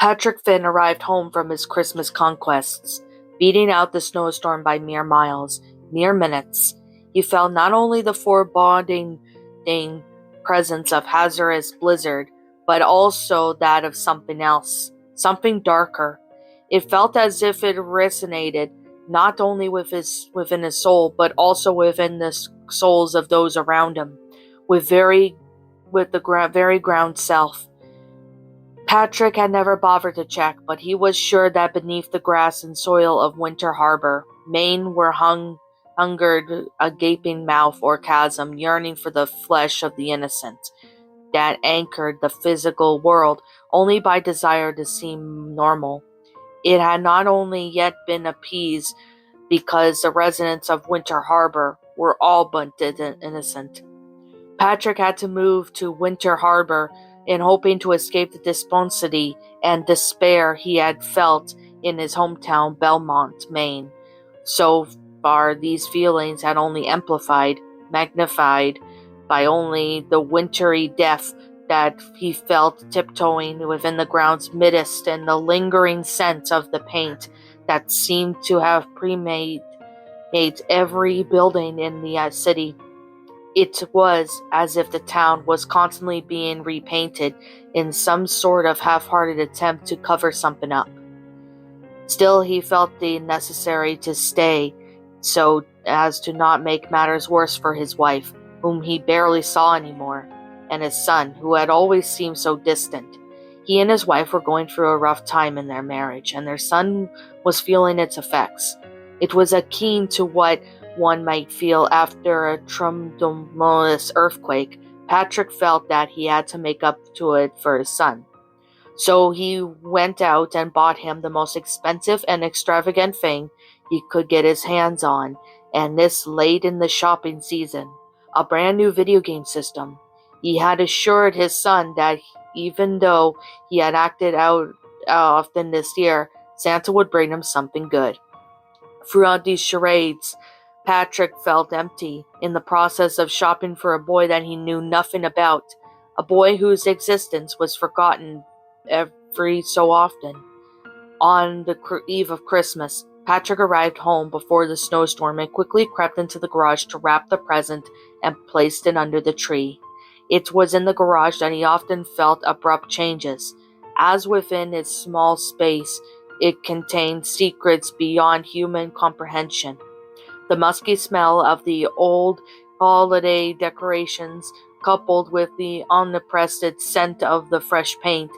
Patrick Finn arrived home from his Christmas conquests, beating out the snowstorm by mere miles, mere minutes. He felt not only the foreboding presence of hazardous blizzard, but also that of something else, something darker. It felt as if it resonated not only within his soul, but also within the souls of those around him, with the very ground self. Patrick had never bothered to check, but he was sure that beneath the grass and soil of Winter Harbor, Maine, were hungered a gaping mouth or chasm yearning for the flesh of the innocent, that anchored the physical world only by desire to seem normal. It had not only yet been appeased because the residents of Winter Harbor were all but innocent. Patrick had to move to Winter Harbor in hoping to escape the despondency and despair he had felt in his hometown, Belmont, Maine. So far, these feelings had only magnified by only the wintry depth that he felt tiptoeing within the ground's midst and the lingering scent of the paint that seemed to have permeated every building in the city. It was as if the town was constantly being repainted in some sort of half-hearted attempt to cover something up. Still, he felt the necessary to stay so as to not make matters worse for his wife, whom he barely saw anymore, and his son, who had always seemed so distant. He and his wife were going through a rough time in their marriage, and their son was feeling its effects. It was akin to what one might feel after a tremendous earthquake. Patrick felt that he had to make up to it for his son. So he went out and bought him the most expensive and extravagant thing he could get his hands on, and this late in the shopping season, a brand new video game system. He had assured his son that even though he had acted out often this year, Santa would bring him something good. Throughout these charades, Patrick felt empty in the process of shopping for a boy that he knew nothing about, a boy whose existence was forgotten every so often. On the eve of Christmas, Patrick arrived home before the snowstorm and quickly crept into the garage to wrap the present and placed it under the tree. It was in the garage that he often felt abrupt changes, as within its small space it contained secrets beyond human comprehension. The musky smell of the old holiday decorations, coupled with the omnipresent scent of the fresh paint,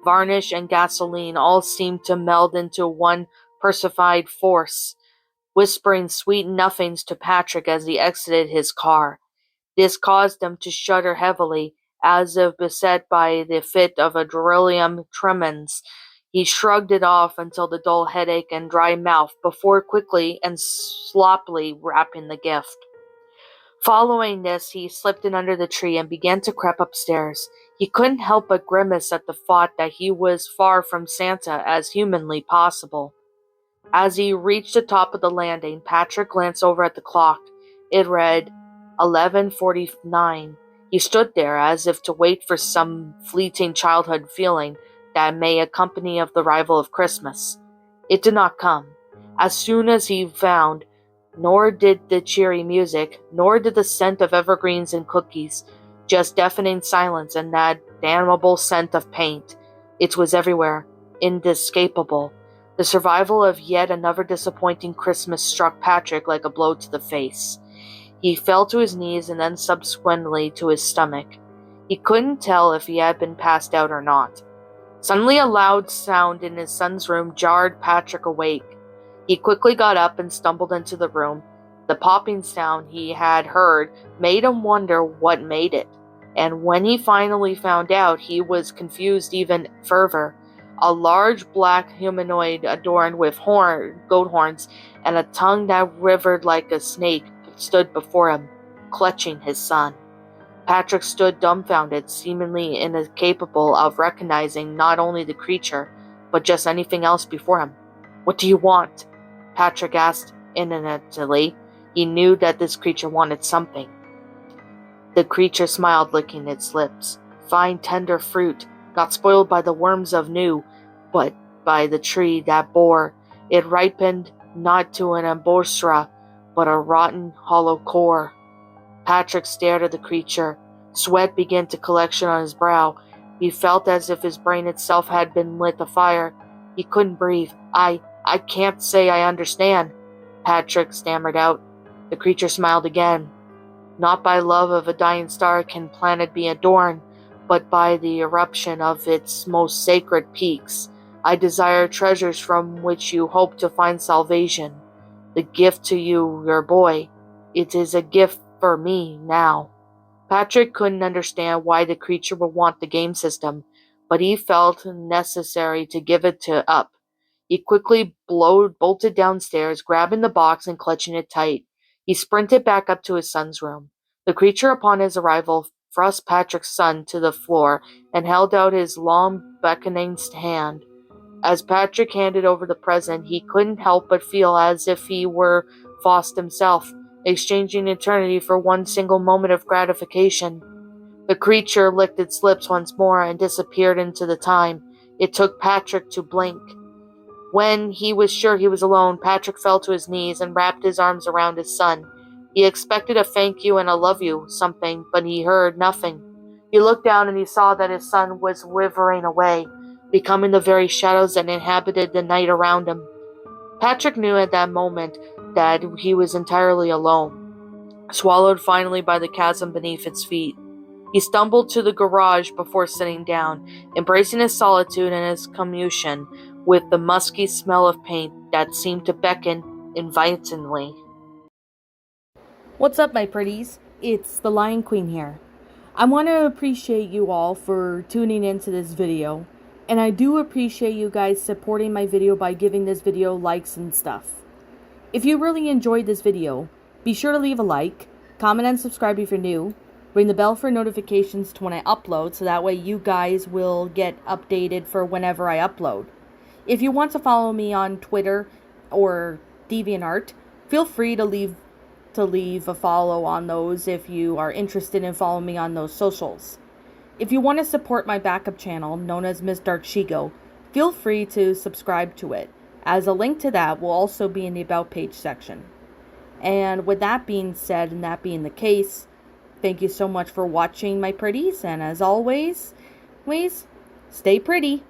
varnish, and gasoline, all seemed to meld into one personified force, whispering sweet nothings to Patrick as he exited his car. This caused him to shudder heavily, as if beset by the fit of a delirium tremens. He shrugged it off until the dull headache and dry mouth before quickly and sloppily wrapping the gift. Following this, he slipped in under the tree and began to creep upstairs. He couldn't help but grimace at the thought that he was far from Santa as humanly possible. As he reached the top of the landing, Patrick glanced over at the clock. It read 11:49. He stood there as if to wait for some fleeting childhood feeling that may accompany the arrival of Christmas. It did not come. As soon as he found, nor did the cheery music, nor did the scent of evergreens and cookies, just deafening silence and that damnable scent of paint. It was everywhere, inescapable. The survival of yet another disappointing Christmas struck Patrick like a blow to the face. He fell to his knees and then subsequently to his stomach. He couldn't tell if he had been passed out or not. Suddenly a loud sound in his son's room jarred Patrick awake. He quickly got up and stumbled into the room. The popping sound he had heard made him wonder what made it, and when he finally found out, he was confused even further. A large black humanoid adorned with goat horns and a tongue that rivered like a snake stood before him, clutching his son. Patrick stood dumbfounded, seemingly incapable of recognizing not only the creature, but just anything else before him. "What do you want?" Patrick asked inanimately. He knew that this creature wanted something. The creature smiled, licking its lips. "Fine, tender fruit, not spoiled by the worms of new but by the tree that bore. It ripened not to an ambostra, but a rotten, hollow core. Patrick stared at the creature. Sweat began to collect on his brow. He felt as if his brain itself had been lit afire. He couldn't breathe. I can't say I understand, Patrick stammered out. The creature smiled again. Not by love of a dying star can planet be adorned, but by the eruption of its most sacred peaks. I desire treasures from which you hope to find salvation. The gift to you, your boy. It is a gift for me now. Patrick couldn't understand why the creature would want the game system, but he felt necessary to give it up. He quickly bolted downstairs, grabbing the box and clutching it tight. He sprinted back up to his son's room. The creature, upon his arrival, thrust Patrick's son to the floor and held out his long, beckoning hand. As Patrick handed over the present, he couldn't help but feel as if he were Faust himself, exchanging eternity for one single moment of gratification. The creature licked its lips once more and disappeared into the time. It took Patrick to blink. When he was sure he was alone, Patrick fell to his knees and wrapped his arms around his son. He expected a thank you and a love you something, but he heard nothing. He looked down and he saw that his son was withering away, becoming the very shadows that inhabited the night around him. Patrick knew at that moment that he was entirely alone, swallowed finally by the chasm beneath its feet. He stumbled to the garage before sitting down, embracing his solitude and his communion with the musky smell of paint that seemed to beckon invitingly. What's up, my pretties? It's the Lion Queen here. I want to appreciate you all for tuning into this video, and I do appreciate you guys supporting my video by giving this video likes and stuff. If you really enjoyed this video, be sure to leave a like, comment and subscribe if you're new, ring the bell for notifications to when I upload so that way you guys will get updated for whenever I upload. If you want to follow me on Twitter or DeviantArt, feel free to leave a follow on those if you are interested in following me on those socials. If you want to support my backup channel, known as Miss Dark Shigo, feel free to subscribe to it, as a link to that will also be in the About page section. And with that being said, and that being the case, thank you so much for watching, my pretties, and as always, please stay pretty.